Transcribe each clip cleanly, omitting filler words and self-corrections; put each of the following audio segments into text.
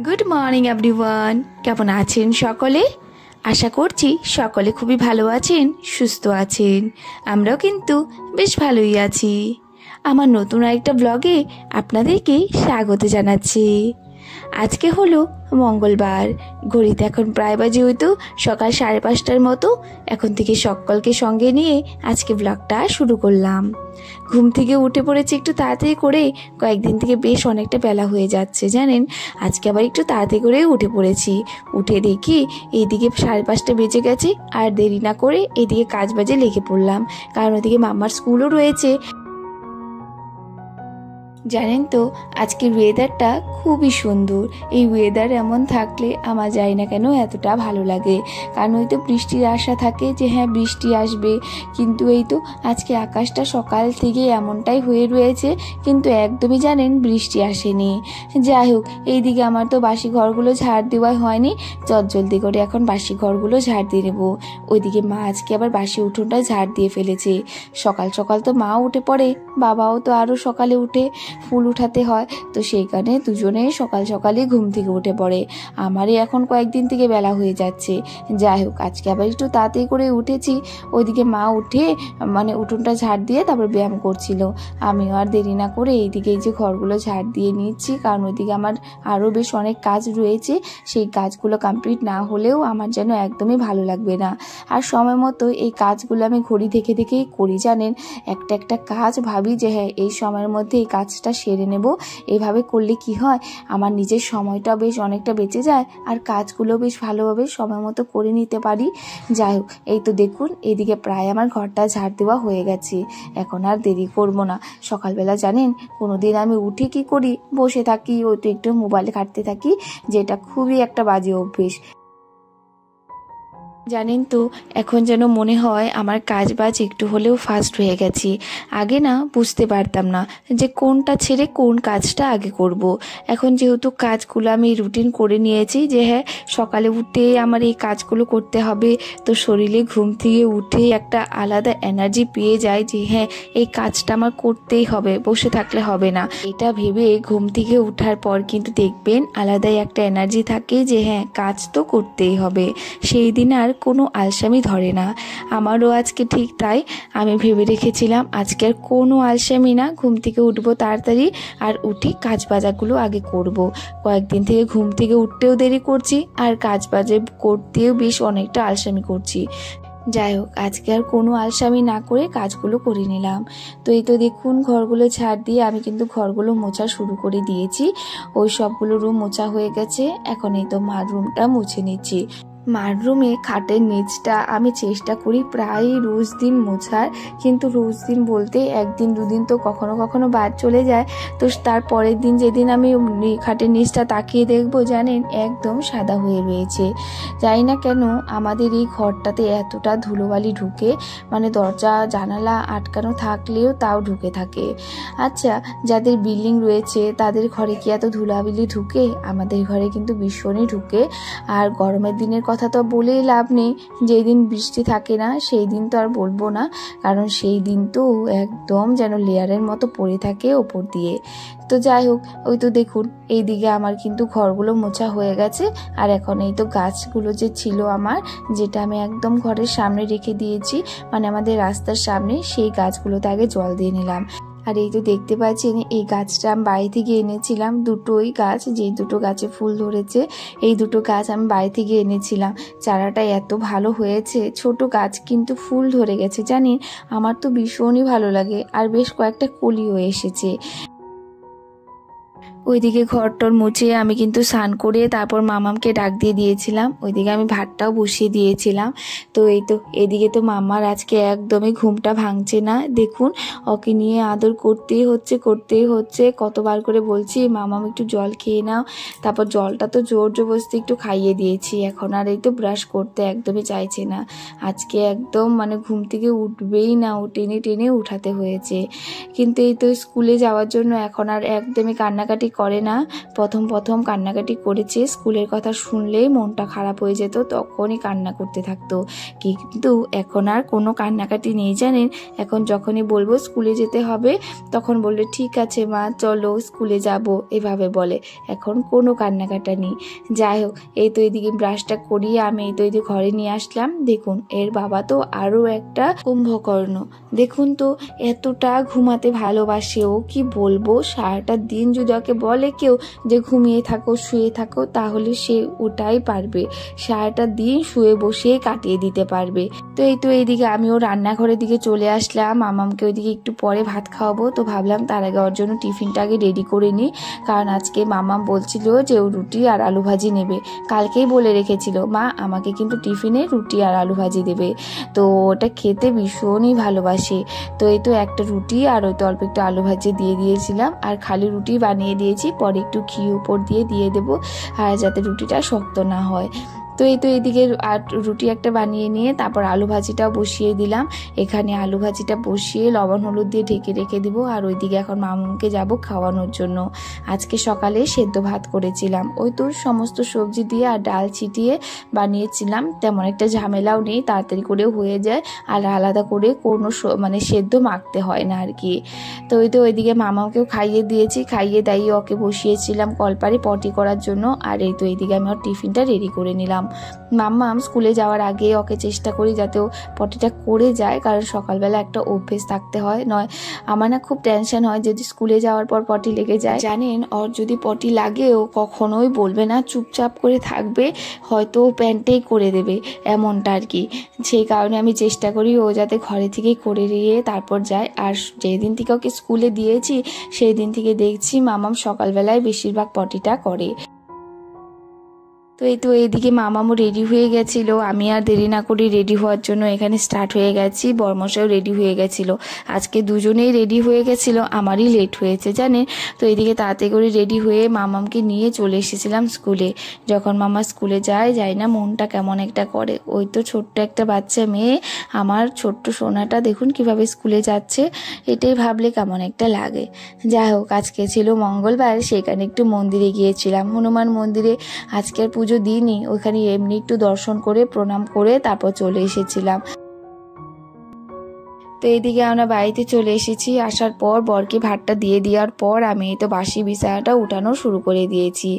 Good morning everyone, কেমন আছেন সকলে? আশা করছি সকলে খুবই ভালো আছেন, সুস্থ আছেন। আমরাও কিন্তু বেশ ভালোই আছি। আমার নতুন আরেকটা ব্লগে আপনাদেরকে স্বাগত জানাচ্ছি। আজকে হলো মঙ্গলবার, ঘড়িতে এখন প্রায় বাজে হয়তো সকাল 5:30টার মতো। এখন থেকে সকলকে সঙ্গে নিয়ে আজকে ব্লগটা শুরু করলাম। ঘুম থেকে উঠে পড়েছি একটু তাড়াতাড়ি করে, কয়েকদিন থেকে বেশ অনেকটা বেলা হয়ে যাচ্ছে জানেন। আজকে আবার একটু তাড়াতাড়ি করে উঠে পড়েছি। উঠে দেখি এইদিকে 5:30 বেজে গেছে, আর দেরি না করে এদিকে কাজ বাজে লেগে পড়লাম, কারণ ওদিকে মাম্মার স্কুলও রয়েছে। জানেন তো আজকের ওয়েদারটা খুবই সুন্দর। এই ওয়েদার এমন থাকলে আমার যায় না কেন এতটা ভালো লাগে, কারণ হয়তো বৃষ্টির আশা থাকে যে হ্যাঁ বৃষ্টি আসবে, কিন্তু এই তো আজকে আকাশটা সকাল থেকে এমনটাই হয়ে রয়েছে, কিন্তু একদমই জানেন বৃষ্টি আসেনি। যাই হোক, এইদিকে আমার তো বাসি ঘরগুলো ঝাড় দেওয়া হয়নি, জলদি করে এখন বাসি ঘরগুলো ঝাড় দিয়ে নেবো। ওইদিকে মা আজকে আবার বাসি উঠোনটা ঝাড় দিয়ে ফেলেছে। সকাল সকাল তো মা উঠে পড়ে, বাবাও তো আরও সকালে উঠে ফুল উঠাতে হয়, তো সেই কারণে দুজনে সকাল সকালে ঘুম থেকে উঠে পড়ে। আমারই এখন কয়েকদিন থেকে বেলা হয়ে যাচ্ছে। যাই হোক, আজকে আবার একটু তাড়াতাড়ি করে উঠেছি। ওইদিকে মা উঠে উঠোনটা ঝাড় দিয়ে তারপর ব্যায়াম করছিল। আমিও আর দেরি না করে এইদিকে এই যে ঘরগুলো ঝাড় দিয়ে নিচ্ছি, কারণ ওইদিকে আমার আরও বেশ অনেক কাজ রয়েছে। সেই কাজগুলো কমপ্লিট না হলেও আমার যেন একদমই ভালো লাগবে না। আর সময় মতো এই কাজগুলো আমি ঘড়ি দেখে দেখেই করি জানেন। একটা একটা কাজ ভাবি যে হ্যাঁ এই সময়ের মধ্যে এই কাজটা সেরে নেব। এভাবে করলে কি হয়, আমার নিজের সময়টা বেশ অনেকটা বেঁচে যায়, আর কাজগুলো বেশ ভালোভাবে সময় মতো করে নিতে পারি। যাই হোক, এই তো দেখুন এদিকে প্রায় আমার ঘরটা ঝাড় দেওয়া হয়ে গেছে। এখন আর দেরি করব না। সকালবেলা জানেন কোনোদিন আমি উঠে কি করি, বসে থাকি, ও তো একটু মোবাইল ঘাঁটতে থাকি, যেটা খুবই একটা বাজে অভ্যেস। জানেন তো এখন যেন মনে হয় আমার কাজ বাজ একটু হলেও ফাস্ট হয়ে গেছি। আগে না বুঝতে পারতাম না যে কোনটা ছেড়ে কোন কাজটা আগে করব। এখন যেহেতু কাজগুলো আমি রুটিন করে নিয়েছি যে হ্যাঁ সকালে উঠে আমার এই কাজগুলো করতে হবে, তো শরীরে ঘুম থেকে উঠে একটা আলাদা এনার্জি পেয়ে যায় যে হ্যাঁ এই কাজটা আমার করতেই হবে, বসে থাকলে হবে না। এটা ভেবে ঘুম থেকে ওঠার পর কিন্তু দেখবেন আলাদাই একটা এনার্জি থাকে যে হ্যাঁ কাজ তো করতেই হবে। সেই দিন আর কোনো আলসামি ধরে না। আমারও আজকে ঠিক তাই। আমি ভেবে রেখেছিলাম আজকে আর কোনো আলসামি না, ঘুম থেকে উঠবো তাড়াতাড়ি, আর উঠে কাজ বাজাগুলো আগে করব। কয়েকদিন থেকে ঘুম থেকে উঠতেও দেরি করছি, আর কাজ বাজে করতেও বেশ অনেকটা আলসামি করছি। যাই হোক, আজকে আর কোনো আলসামি না করে কাজগুলো করে নিলাম। তো এই তো দেখুন ঘরগুলো ঝাড় দিয়ে আমি কিন্তু ঘরগুলো মোছা শুরু করে দিয়েছি। ওই সবগুলো রুম মোছা হয়ে গেছে। এখন এই তো মার রুমটা মুছে নিচ্ছি। মার রুমে খাটের নিচটা আমি চেষ্টা করি প্রায় রোজ দিন মোছার, কিন্তু রোজ দিন বলতে একদিন দুদিন তো কখনো কখনো বাদ চলে যায়। তো তার পরের দিন যেদিন আমি খাটের নিচটা তাকিয়ে দেখবো জানেন একদম সাদা হয়ে রয়েছে। জানি না কেন আমাদের এই ঘরটাতে এতটা ধুলোবালি ঢুকে, মানে দরজা জানালা আটকানো থাকলেও তাও ঢুকে থাকে। আচ্ছা, যাদের বিল্ডিং রয়েছে তাদের ঘরে কি এত ধুলাবালি ঢুকে? আমাদের ঘরে কিন্তু ভীষণই ঢুকে। আর গরমের দিনের কথা তো বলেই লাভ নেই, যেই দিন বৃষ্টি থাকে না সেই দিন তো আর বলবো না, কারণ সেই দিন তো একদম যেন লেয়ারের মতো পড়ে থাকে ওপর দিয়ে। তো যাই হোক, ওই তো দেখুন এইদিকে আমার কিন্তু ঘরগুলো মোছা হয়ে গেছে। আর এখন এই তো গাছগুলো যে ছিল আমার, যেটা আমি একদম ঘরের সামনে রেখে দিয়েছি, মানে আমাদের রাস্তার সামনে, সেই গাছগুলোতে আগে জল দিয়ে নিলাম। আর এই তো দেখতে পাচ্ছেন এই গাছটা আমি বাড়ি থেকে এনেছিলাম, দুটোই গাছ, যেই দুটো গাছে ফুল ধরেছে এই দুটো গাছ আমি বাড়ি থেকে এনেছিলাম। চারাটা এত ভালো হয়েছে, ছোট গাছ কিন্তু ফুল ধরে গেছে জানেন। আমার তো ভীষণই ভালো লাগে, আর বেশ কয়েকটা কলিও এসেছে। ওইদিকে ঘরটর মুছে আমি কিন্তু স্নান করে তারপর মামামকে ডাক দিয়ে দিয়েছিলাম। ওইদিকে আমি ভাতটাও বসিয়ে দিয়েছিলাম। তো এই তো এদিকে তো মামার আজকে একদমই ঘুমটা ভাঙছে না। দেখুন ওকে নিয়ে আদর করতেই হচ্ছে। কতবার করে বলছি মামাম একটু জল খেয়ে নাও, তারপর জলটা তো জোর জবরদস্তি একটু খাইয়ে দিয়েছি। এখন আর এই তো ব্রাশ করতে একদমই চাইছে না। আজকে একদম মানে ঘুম থেকে উঠবেই না, ও টেনে টেনে উঠাতে হয়েছে। কিন্তু এই তো স্কুলে যাওয়ার জন্য এখন আর একদমই কান্নাকাটি করে না, প্রথম প্রথম কান্নাকাটি করেছে, স্কুলের কথা শুনলেই মনটা খারাপ হয়ে যেত, তখনই কান্না করতে থাকতো। কিন্তু এখন আর কোনো কান্নাকাটি নেই জানেন। এখন যখনই বলবো স্কুলে যেতে হবে তখন বললে ঠিক আছে মা চলো স্কুলে যাব, এভাবে বলে। এখন কোনো কান্নাকাটা নেই। যাই হোক, এই তো এদিকে ব্রাশটা করিয়ে আমি এই তো এদিকে ঘরে নিয়ে আসলাম। দেখুন এর বাবা তো আরও একটা কুম্ভকর্ণ। দেখুন তো এতটা ঘুমাতে ভালোবাসে ও, কি বলবো, সারাটা দিন যদি ওকে বলে কেউ যে ঘুমিয়ে থাকো শুয়ে থাকো তাহলে সে ওটাই পারবে, সারাটা দিন শুয়ে বসে কাটিয়ে দিতে পারবে। তো এই তো এইদিকে আমিও রান্নাঘরের দিকে চলে আসলাম। মামামকে ওইদিকে একটু পরে ভাত খাওয়াবো, তো ভাবলাম তার আগে ওর জন্য টিফিনটা আগে রেডি করে নিই। কারণ আজকে মামাম বলছিল যে ও রুটি আর আলু ভাজি নেবে, কালকেই বলে রেখেছিল মা আমাকে কিন্তু টিফিনে রুটি আর আলু ভাজি দেবে। তো ওটা খেতে ভীষণই ভালোবাসে। তো এই তো একটা রুটি আর ওই তো অল্প একটু আলু ভাজি দিয়ে দিয়েছিলাম, আর খালি রুটি বানিয়ে দিয়েছি, পরে একটু ঘি উপর দিয়ে দেবো, আর যাতে রুটিটা শক্ত না হয়। তো এই তো এইদিকে রুটি একটা বানিয়ে নিয়ে তারপর আলু ভাজিটাও বসিয়ে দিলাম। এখানে আলু ভাজিটা বসিয়ে লবণ হলুদ দিয়ে ঢেকে রেখে দিব। আর ওইদিকে এখন মামুনকে যাব খাওয়ানোর জন্য। আজকে সকালে সেদ্ধ ভাত করেছিলাম, ওই তো সমস্ত সবজি দিয়ে আর ডাল ছিটিয়ে বানিয়েছিলাম, তেমন একটা ঝামেলাও নেই, তাড়াতাড়ি করেও হয়ে যায়, আর আলাদা করে কোনো মানে সেদ্ধ মাখতে হয় না আর কি। তো ওই তো ওইদিকে মামাকেও খাইয়ে দিয়েছি, খাইয়ে দাইয়ে ওকে বসিয়েছিলাম কলপারে পটি করার জন্য। আর এই তো এইদিকে আমি ওর টিফিনটা রেডি করে নিলাম। মাম্মাম স্কুলে যাওয়ার আগে ওকে চেষ্টা করি যাতে ও পটিটা করে যায়, কারণ সকালবেলা একটা অভ্যেস থাকতে হয়, নয় আমার না খুব টেনশন হয় যদি স্কুলে যাওয়ার পর পটি লেগে যায়। জানেন ওর যদি পটি লাগে ও কখনোই বলবে না, চুপচাপ করে থাকবে, হয়তো ও প্যান্টেই করে দেবে এমনটা আর কি। সেই কারণে আমি চেষ্টা করি ও যাতে ঘরে থেকেই করে নিয়ে তারপর যায়। আর যেই দিন থেকে ওকে স্কুলে দিয়েছি সেই দিন থেকে দেখছি মামাম সকালবেলায় বেশিরভাগ পটিটা করে। তো এই তো এইদিকে মামামও রেডি হয়ে গেছিলো, আমি আর দেরি না করে রেডি হওয়ার জন্য এখানে স্টার্ট হয়ে গেছি। বর্মশাও রেডি হয়ে গেছিলো, আজকে দুজনেই রেডি হয়ে গেছিলো, আমারই লেট হয়েছে জানেন। তো এইদিকে তাড়াতাড়ি করে রেডি হয়ে মামামকে নিয়ে চলে এসেছিলাম স্কুলে। যখন মামা স্কুলে যায় না মনটা কেমন একটা করে। ওই তো ছোট্ট একটা বাচ্চা মেয়ে, আমার ছোট্ট সোনাটা দেখুন কিভাবে স্কুলে যাচ্ছে, এটাই ভাবলে কেমন একটা লাগে। যাই হোক, আজকে ছিল মঙ্গলবার, সেখানে একটু মন্দিরে গিয়েছিলাম, হনুমান মন্দিরে। আজকের পুজো দিনই ওইখানে এমনি একটু দর্শন করে প্রণাম করে তারপর চলে এসেছিলাম। তো এইদিকে আমরা বাড়িতে চলে এসেছি। আসার পর বরকে ভাতটা দিয়ে দেওয়ার পর আমি তো বাসি বিছানাটা উঠানো শুরু করে দিয়েছি।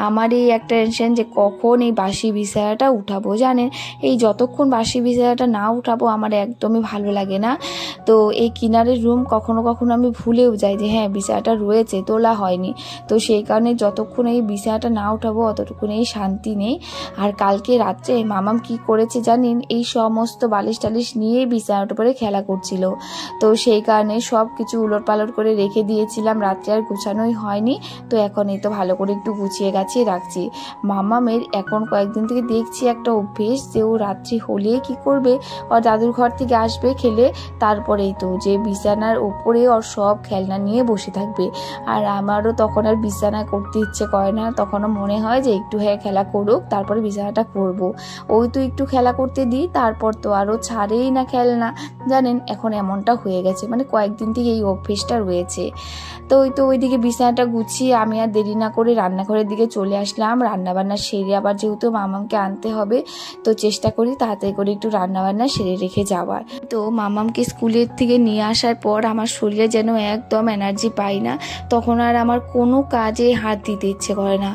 আমার এই একটা টেনশন যে কখন এই বাসি বিছানাটা উঠাবো। জানেন এই যতক্ষণ বাসি বিছানাটা না উঠাবো আমার একদমই ভালো লাগে না। তো এই কিনারের রুম কখনো কখনো আমি ভুলেও যাই যে হ্যাঁ বিছানাটা রয়েছে, তোলা হয়নি। তো সেই কারণে যতক্ষণ এই বিছানাটা না উঠাবো অতটুকুন এই শান্তি নেই। আর কালকে রাত্রে মামাম কি করেছে জানেন, এই সমস্ত বালিশ টালিশ নিয়ে বিছানাটার উপরে খেলা করছে। তো সেই কারণে সব কিছু উলট পালট করে রেখে দিয়েছিলাম, রাত্রে আর গুছানোই হয়নি। তো এখন এই তো ভালো করে একটু গুছিয়ে গাছিয়ে রাখছি। মামামের এখন কয়েকদিন থেকে দেখছি একটা অভ্যেস যে ও রাত্রি হলে কি করবে, ওর দাদুর ঘর থেকে আসবে খেলে, তারপরেই তো যে বিছানার ওপরে ওর সব খেলনা নিয়ে বসে থাকবে। আর আমারও তখন আর বিছানা করতে ইচ্ছে করে না, তখনও মনে হয় যে একটু হ্যাঁ খেলা করুক তারপরে বিছানাটা করব। ওই তো একটু খেলা করতে দিই, তারপর তো আরও ছাড়েই না খেলনা। জানেন এখন এমনটা হয়ে গেছে, মানে কয়েকদিন থেকে এই অভ্যেসটা রয়েছে। তো ওই তো ওইদিকে বিছানাটা গুছিয়ে আমি আর দেরি না করে রান্নাঘরের দিকে চলে আসলাম। রান্নাবান্না সেরে আবার যেহেতু মামামকে আনতে হবে, তো চেষ্টা করি তাড়াতাড়ি করে একটু রান্নাবান্না সেরে রেখে যাওয়ার। তো মামামকে স্কুলের থেকে নিয়ে আসার পর আমার শরীরে যেন একদম এনার্জি পাই না, তখন আর আমার কোনো কাজে হাত দিতে ইচ্ছে করে না।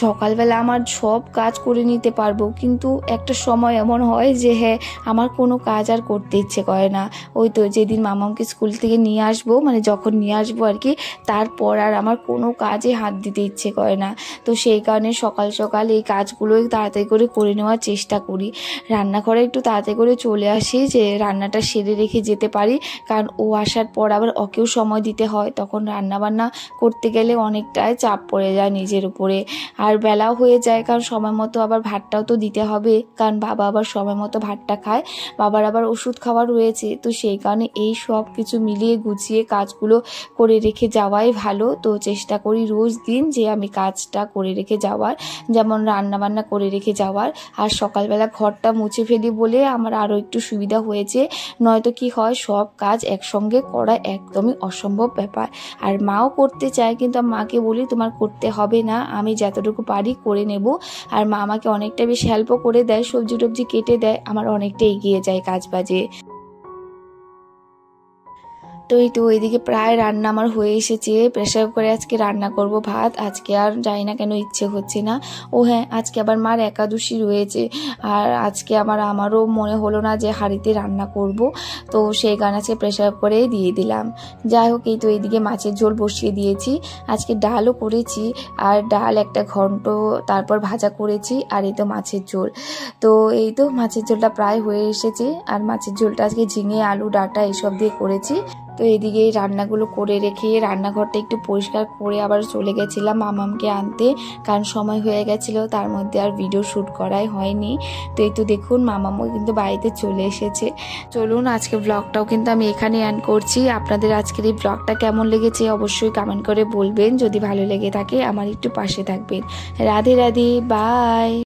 সকালবেলা আমার সব কাজ করে নিতে পারবো, কিন্তু একটা সময় এমন হয় যে হ্যাঁ আমার কোনো কাজ আর করতে ইচ্ছে করে না। ওই তো যেদিন মামামকে স্কুল থেকে নিয়ে আসবো, মানে যখন নিয়ে আসবো আর কি, তারপর আর আমার কোনো কাজে হাত দিতে ইচ্ছে করে না। তো সেই কারণে সকাল সকাল এই কাজগুলোই তাড়াতাড়ি করে নেওয়ার চেষ্টা করি। রান্নাঘরে একটু তাড়াতাড়ি করে চলে আসি যে রান্নাটা সেরে রেখে যেতে পারি, কারণ ও আসার পর আবার ওকেও সময় দিতে হয়, তখন রান্নাবান্না করতে গেলে অনেকটাই চাপ পড়ে যায় নিজের উপরে। আর বেলাও হয়ে যায়, কারণ সময় মতো আবার ভাতটাও তো দিতে হবে, কারণ বাবা আবার সময় মতো ভাতটা খায়, বাবার আবার ওষুধ খাওয়া রয়েছে। তো সেই কারণে এই সব কিছু মিলিয়ে গুছিয়ে কাজগুলো করে রেখে যাওয়াই ভালো। তো চেষ্টা করি রোজ দিন যে আমি কাজটা করে রেখে যাওয়ার, যেমন রান্নাবান্না করে রেখে যাওয়ার। আর সকালবেলা ঘরটা মুছে ফেলি বলে আমার আরও একটু সুবিধা হয়েছে, নয়তো কি হয় সব কাজ একসঙ্গে করা একদমই অসম্ভব ব্যাপার। আর মাও করতে চায়, কিন্তু মাকে বলি তোমার করতে হবে না, আমি যতটুকু পারি করে নেব। আর মা আমাকে অনেকটা বেশ হেল্পও করে দেয়, সবজি টবজি কেটে দেয়, আমার অনেকটা এগিয়ে যায় কাজ বাজে। তো এই তো এদিকে প্রায় রান্না আমার হয়ে এসেছে। প্রেসার কুকারে আজকে রান্না করব ভাত। আজকে আর জানি না কেন ইচ্ছে হচ্ছে না। ও হ্যাঁ, আজকে আবার মার একাদশী রয়েছে, আর আজকে আমারও মনে হলো না যে হাঁড়িতে রান্না করব, তো সেই কারণে আজকে প্রেসার কুকারে দিয়ে দিলাম। যাই হোক, এই তো এইদিকে মাছের ঝোল বসিয়ে দিয়েছি। আজকে ডালও করেছি, আর ডাল একটা ঘন্ট, তারপর ভাজা করেছি, আর এই তো মাছের ঝোল। তো এই তো মাছের ঝোলটা প্রায় হয়ে এসেছে। আর মাছের ঝোলটা আজকে ঝিঙে আলু ডাঁটা এসব দিয়ে করেছি। তো এদিকে রান্নাগুলো করে রেখে রান্নাঘরটা একটু পরিষ্কার করে আবার চলে গেছিলাম মামামকে আনতে, কারণ সময় হয়ে গেছিলো, তার মধ্যে আর ভিডিও শ্যুট করাই হয়নি। তো এই তো দেখুন মামামও কিন্তু বাড়িতে চলে এসেছে। চলুন আজকে ব্লগটাও কিন্তু আমি এখানে এন্ড করছি। আপনাদের আজকের এই ব্লগটা কেমন লেগেছে অবশ্যই কমেন্ট করে বলবেন। যদি ভালো লেগে থাকে আমার একটু পাশে থাকবেন। রাধে রাধে, বাই।